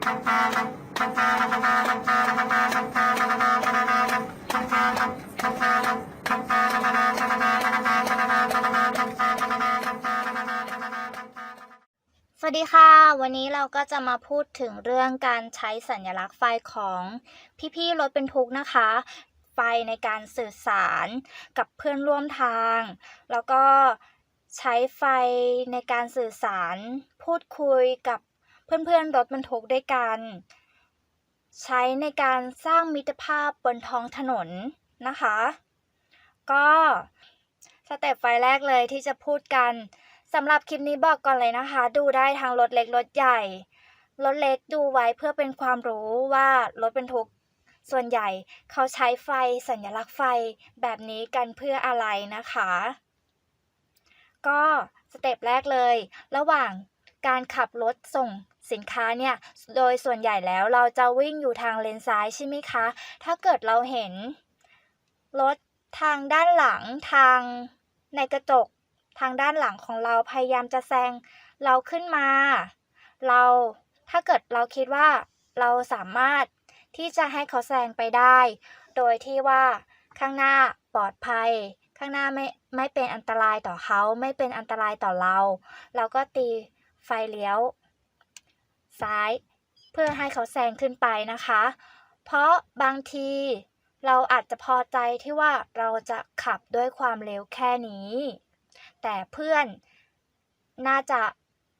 สวัสดีค่ะวันนี้เราก็จะมาพูดถึงเรื่องการใช้สัญลักษณ์ไฟของพี่ๆรถบรรทุกนะคะไฟในการสื่อสารกับเพื่อนร่วมทางแล้วก็ใช้ไฟในการสื่อสารพูดคุยกับเพื่อนๆรถบรรทุกด้วยกันใช้ในการสร้างมิตรภาพบนท้องถนนนะคะก็สเต็ปไฟแรกเลยที่จะพูดกันสำหรับคลิปนี้บอกก่อนเลยนะคะดูได้ทั้งรถเล็กรถใหญ่รถเล็กดูไว้เพื่อเป็นความรู้ว่ารถบรรทุกส่วนใหญ่เขาใช้ไฟสัญลักษณ์ไฟแบบนี้กันเพื่ออะไรนะคะก็สเต็ปแรกเลยระหว่างการขับรถส่งสินค้าเนี่ยโดยส่วนใหญ่แล้วเราจะวิ่งอยู่ทางเลนซ้ายใช่ไหมคะถ้าเกิดเราเห็นรถทางด้านหลังทางในกระจกทางด้านหลังของเราพยายามจะแซงเราขึ้นมาถ้าเกิดเราคิดว่าเราสามารถที่จะให้เขาแซงไปได้โดยที่ว่าข้างหน้าปลอดภัยข้างหน้าไม่เป็นอันตรายต่อเขาไม่เป็นอันตรายต่อเราก็ตีไฟเลี้ยวซ้ายเพื่อให้เขาแซงขึ้นไปนะคะเพราะบางทีเราอาจจะพอใจที่ว่าเราจะขับด้วยความเร็วแค่นี้แต่เพื่อนน่าจะ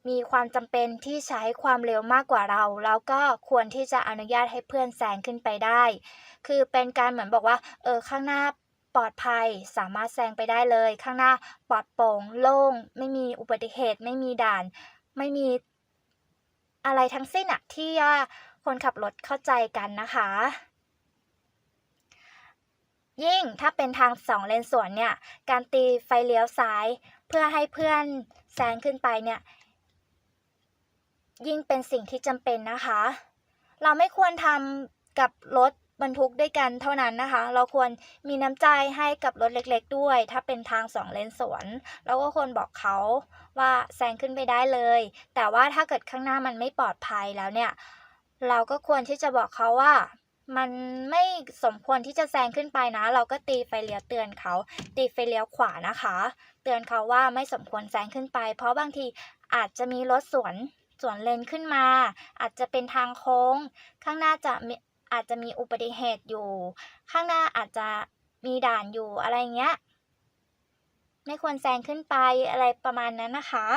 มีความจำเป็นที่ใช้ความเร็วมากกว่าเราแล้วก็ควรที่จะอนุญาตให้เพื่อนแซงขึ้นไปได้คือเป็นการเหมือนบอกว่าข้างหน้าปลอดภัยสามารถแซงไปได้เลยข้างหน้าปลอดโปร่งโล่งไม่มีอุบัติเหตุไม่มีด่านไม่มีอะไรทั้งสิ้นที่คนขับรถเข้าใจกันนะคะยิ่งถ้าเป็นทาง2เลนสวนเนี่ยการตีไฟเลี้ยวซ้ายเพื่อให้เพื่อนแซงขึ้นไปเนี่ยยิ่งเป็นสิ่งที่จำเป็นนะคะเราไม่ควรทำกับรถบรรทุกด้วยกันเท่านั้นนะคะเราควรมีน้ำใจให้กับรถเล็กๆด้วยถ้าเป็นทาง2เลนสวนเราก็ควรบอกเขาว่าแซงขึ้นไปได้เลยแต่ว่าถ้าเกิดข้างหน้ามันไม่ปลอดภัยแล้วเนี่ยเราก็ควรที่จะบอกเขาว่ามันไม่สมควรที่จะแซงขึ้นไปนะเราก็ตีไฟเลี้ยวเตือนเขาตีไฟเลี้ยวขวานะคะเตือนเขาว่าไม่สมควรแซงขึ้นไปเพราะบางทีอาจจะมีรถสวนเลนขึ้นมาอาจจะเป็นทางโค้งข้างหน้าอาจจะมีอุบัติเหตุอยู่ข้างหน้าอาจจะมีด่านอยู่อะไรเงี้ยไม่ควรแซงขึ้นไปอะไรประมาณนั้นนะคะ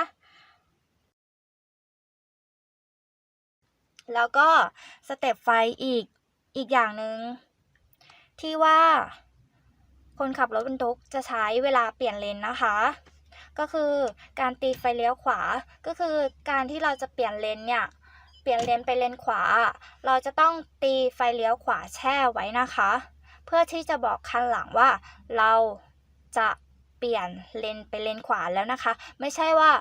แล้วก็สเต็ปไฟอีกอย่างหนึ่งที่ว่าคนขับรถบรรทุกจะใช้เวลาเปลี่ยนเลนนะคะก็คือการตีไฟเลี้ยวขวาก็คือการที่เราจะเปลี่ยนเลนเนี่ยเปลี่ยนเลนไปเลนขวาเราจะต้องตีไฟเลี้ยวขวาแช่ไว้นะคะเพื่อที่จะบอกคันหลังว่าเราจะเปลี่ยนเลนไปเลนขวาแล้วนะคะไม่ใช่ว่า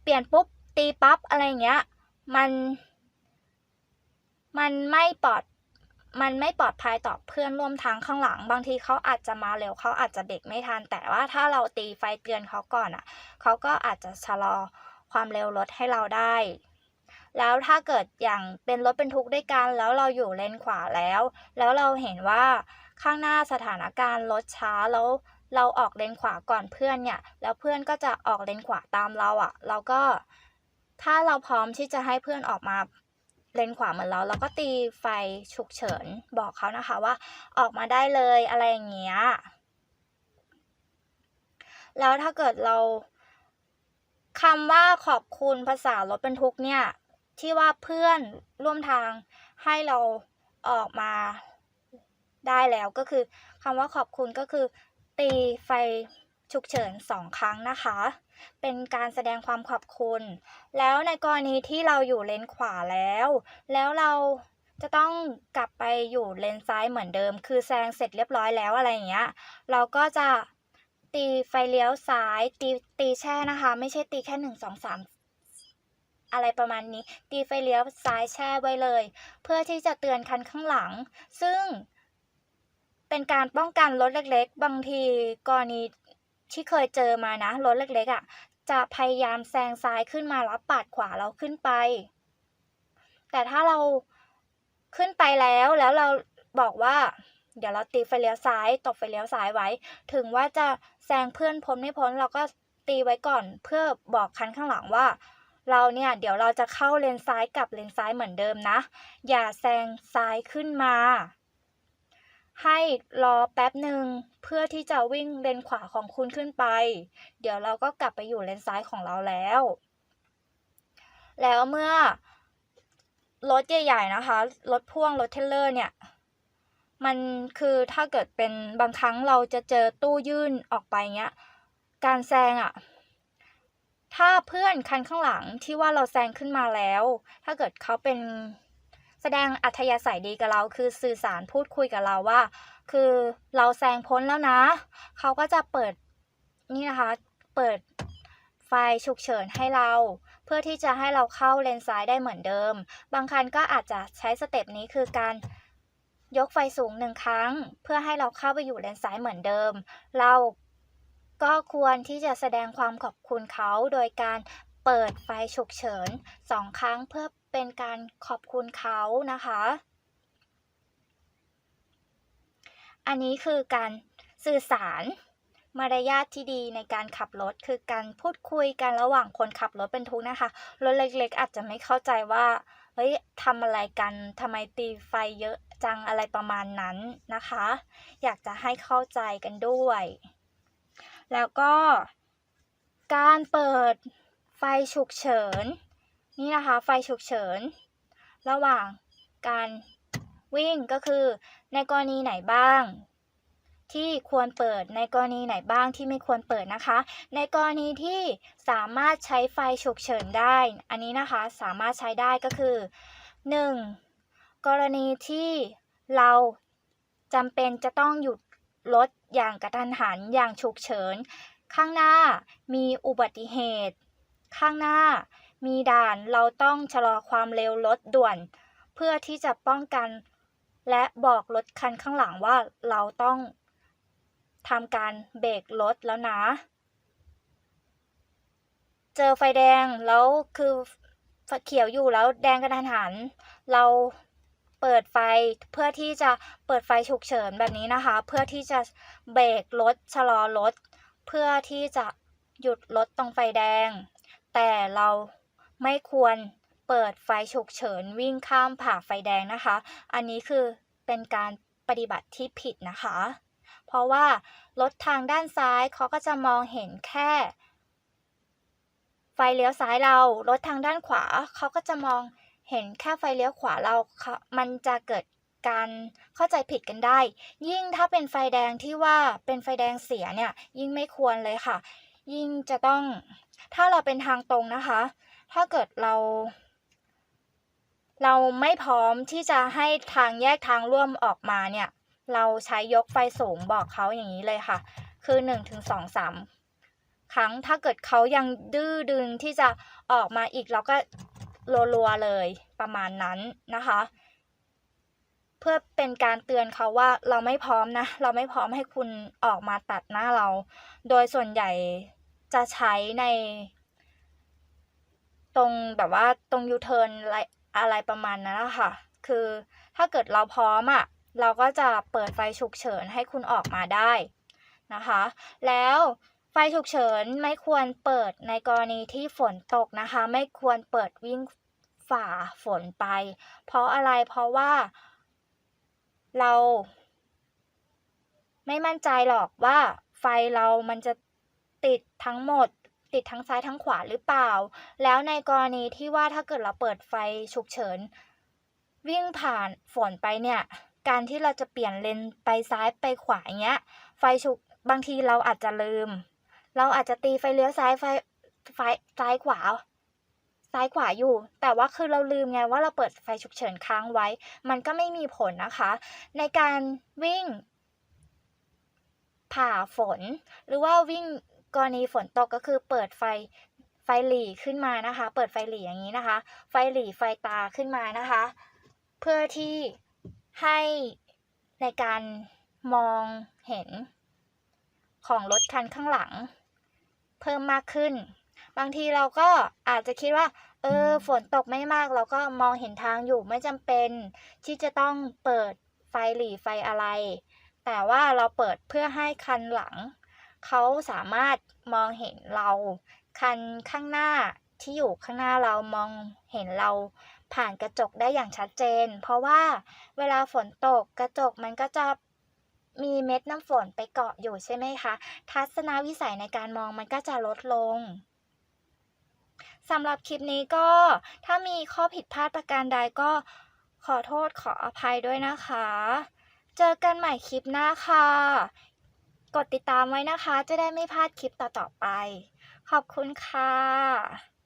เปลี่ยนปุ๊บตีปั๊บอะไรเงี้ยมันไม่ปลอดภัยต่อเพื่อนร่วมทางข้างหลังบางทีเขาอาจจะมาเร็วเขาอาจจะเบรกไม่ทันแต่ว่าถ้าเราตีไฟเตือนเขาก่อนเขาก็อาจจะชะลอความเร็วรถให้เราได้แล้วถ้าเกิดอย่างเป็นรถบรรทุกด้วยกันแล้วเราอยู่เลนขวาแล้วเราเห็นว่าข้างหน้าสถานการณ์รถช้าแล้วเราออกเลนขวาก่อนเพื่อนเนี่ยแล้วเพื่อนก็จะออกเลนขวาตามเราก็ถ้าเราพร้อมที่จะให้เพื่อนออกมาเลนขวาเหมือนเราก็ตีไฟฉุกเฉินบอกเขานะคะว่าออกมาได้เลยอะไรอย่างเงี้ยแล้วถ้าเกิดเราคำว่าขอบคุณภาษารถบรรทุกเนี่ยที่ว่าเพื่อนร่วมทางให้เราออกมาได้แล้วก็คือคำว่าขอบคุณก็คือตีไฟฉุกเฉิน2 ครั้งนะคะเป็นการแสดงความขอบคุณแล้วในกรณีที่เราอยู่เลนขวาแล้วเราจะต้องกลับไปอยู่เลนซ้ายเหมือนเดิมคือแซงเสร็จเรียบร้อยแล้วอะไรอย่างเงี้ยเราก็จะตีไฟเลี้ยวซ้ายตีแช่นะคะไม่ใช่ตีแค่1 2 3อะไรประมาณนี้ตีไฟเลี้ยวซ้ายแช่ไว้เลยเพื่อที่จะเตือนคันข้างหลังซึ่งเป็นการป้องกันรถเล็กๆบางทีกรณีที่เคยเจอมานะรถเล็กๆจะพยายามแซงซ้ายขึ้นมาแล้วปาดขวาเราขึ้นไปแต่ถ้าเรา ขึ้นไปแล้วเราบอกว่าเดี๋ยวเราตีไฟเลี้ยวซ้ายตบไฟเลี้ยวซ้ายไว้ถึงว่าจะแซงเพื่อนพ้นไม่พ้นเราก็ตีไว้ก่อนเพื่อบอกคันข้างหลังว่าเราเนี่ยเดี๋ยวเราจะเข้าเลนซ้ายกลับเลนซ้ายเหมือนเดิมนะอย่าแซงซ้ายขึ้นมาให้รอแป๊บหนึ่งเพื่อที่จะวิ่งเลนขวาของคุณขึ้นไปเดี๋ยวเราก็กลับไปอยู่เลนซ้ายของเราแล้วเมื่อรถใหญ่ๆนะคะรถพ่วงรถเทรลเลอร์เนี่ยมันคือถ้าเกิดเป็นบางครั้งเราจะเจอตู้ยื่นออกไปเงี้ยการแซงอ่ะถ้าเพื่อนคันข้างหลังที่ว่าเราแซงขึ้นมาแล้วถ้าเกิดเขาเป็นแสดงอัธยาศัยดีกับเราคือสื่อสารพูดคุยกับเราว่าคือเราแซงพ้นแล้วนะเขาก็จะเปิดนี่นะคะเปิดไฟฉุกเฉินให้เราเพื่อที่จะให้เราเข้าเลนซ้ายได้เหมือนเดิมบางคันก็อาจจะใช้สเต็ปนี้คือการยกไฟสูง1 ครั้งเพื่อให้เราเข้าไปอยู่เลนซ้ายเหมือนเดิมเราก็ควรที่จะแสดงความขอบคุณเขาโดยการเปิดไฟฉุกเฉิน2 ครั้งเพื่อเป็นการขอบคุณเขานะคะอันนี้คือการสื่อสารมารยาทที่ดีในการขับรถคือการพูดคุยกันระหว่างคนขับรถบรรทุกนะคะรถเล็กๆอาจจะไม่เข้าใจว่าเฮ้ยทำอะไรกันทำไมตีไฟเยอะจังอะไรประมาณนั้นนะคะอยากจะให้เข้าใจกันด้วยแล้วก็การเปิดไฟฉุกเฉินนี่นะคะไฟฉุกเฉินระหว่างการวิ่งก็คือในกรณีไหนบ้างที่ควรเปิดในกรณีไหนบ้างที่ไม่ควรเปิดนะคะในกรณีที่สามารถใช้ไฟฉุกเฉินได้อันนี้นะคะสามารถใช้ได้ก็คือ 1. กรณีที่เราจำเป็นจะต้องหยุดรถอย่างกระทันหันอย่างฉุกเฉินข้างหน้ามีอุบัติเหตุข้างหน้ามีด่านเราต้องชะลอความเร็วรถด่วนเพื่อที่จะป้องกันและบอกรถคันข้างหลังว่าเราต้องทำการเบรกรถแล้วนะเจอไฟแดงแล้วคือเขียวอยู่แล้วแดงกระทันหันเราเปิดไฟเพื่อที่จะเปิดไฟฉุกเฉินแบบนี้นะคะเพื่อที่จะเบรกรถชะลอรถเพื่อที่จะหยุดรถตรงไฟแดงแต่เราไม่ควรเปิดไฟฉุกเฉินวิ่งข้ามผ่าไฟแดงนะคะอันนี้คือเป็นการปฏิบัติที่ผิดนะคะเพราะว่ารถทางด้านซ้ายเขาก็จะมองเห็นแค่ไฟเลี้ยวซ้ายเรารถทางด้านขวาเขาก็จะมองเห็นแค่ไฟเลี้ยวขวาเรามันจะเกิดการเข้าใจผิดกันได้ยิ่งถ้าเป็นไฟแดงที่ว่าเป็นไฟแดงเสียเนี่ยยิ่งไม่ควรเลยค่ะยิ่งจะต้องถ้าเราเป็นทางตรงนะคะถ้าเกิดเราไม่พร้อมที่จะให้ทางแยกทางร่วมออกมาเนี่ยเราใช้ยกไฟสูงบอกเขาอย่างนี้เลยค่ะคือ1-2-3ครั้งถ้าเกิดเขายังดื้อดึงที่จะออกมาอีกเราก็รัวๆเลยประมาณนั้นนะคะเพื่อเป็นการเตือนเขาว่าเราไม่พร้อมนะเราไม่พร้อมให้คุณออกมาตัดหน้าเราโดยส่วนใหญ่จะใช้ในตรงแบบว่าตรงยูเทิร์นอะไรประมาณนั้นค่ะคือถ้าเกิดเราพร้อมอ่ะเราก็จะเปิดไฟฉุกเฉินให้คุณออกมาได้นะคะแล้วไฟฉุกเฉินไม่ควรเปิดในกรณีที่ฝนตกนะคะไม่ควรเปิดวิ่งฝ่าฝนไปเพราะอะไรเพราะว่าเราไม่มั่นใจหรอกว่าไฟเรามันจะติดทั้งหมดติดทั้งซ้ายทั้งขวาหรือเปล่าแล้วในกรณีที่ว่าถ้าเกิดเราเปิดไฟฉุกเฉินวิ่งผ่านฝนไปเนี่ยการที่เราจะเปลี่ยนเลนไปซ้ายไปขวาอย่างเงี้ยบางทีเราอาจจะลืมเราอาจจะตีไฟเลี้ยวซ้ายซ้ายขวาอยู่แต่ว่าคือเราลืมไงว่าเราเปิดไฟฉุกเฉินค้างไว้มันก็ไม่มีผลนะคะในการวิ่งผ่าฝนหรือว่าวิ่งกรณีฝนตกก็คือเปิดไฟหลีขึ้นมานะคะเปิดไฟหลีอย่างนี้นะคะไฟหลีไฟตาขึ้นมานะคะเพื่อที่ให้ในการมองเห็นของรถคันข้างหลังเพิ่มมากขึ้นบางทีเราก็อาจจะคิดว่า ฝนตกไม่มากเราก็มองเห็นทางอยู่ไม่จำเป็นที่จะต้องเปิดไฟหรี่ไฟอะไรแต่ว่าเราเปิดเพื่อให้คันหลังเขาสามารถมองเห็นเราคันข้างหน้าที่อยู่ข้างหน้าเรามองเห็นเราผ่านกระจกได้อย่างชัดเจนเพราะว่าเวลาฝนตกกระจกมันก็จะมีเม็ดน้ำฝนไปเกาะอยู่ใช่ไหมคะทัศนวิสัยในการมองมันก็จะลดลง สำหรับคลิปนี้ก็ถ้ามีข้อผิดพลาดประการใดก็ขอโทษขออภัยด้วยนะคะ เจอกันใหม่คลิปหน้าค่ะ กดติดตามไว้นะคะจะได้ไม่พลาดคลิปต่อๆไป ขอบคุณค่ะ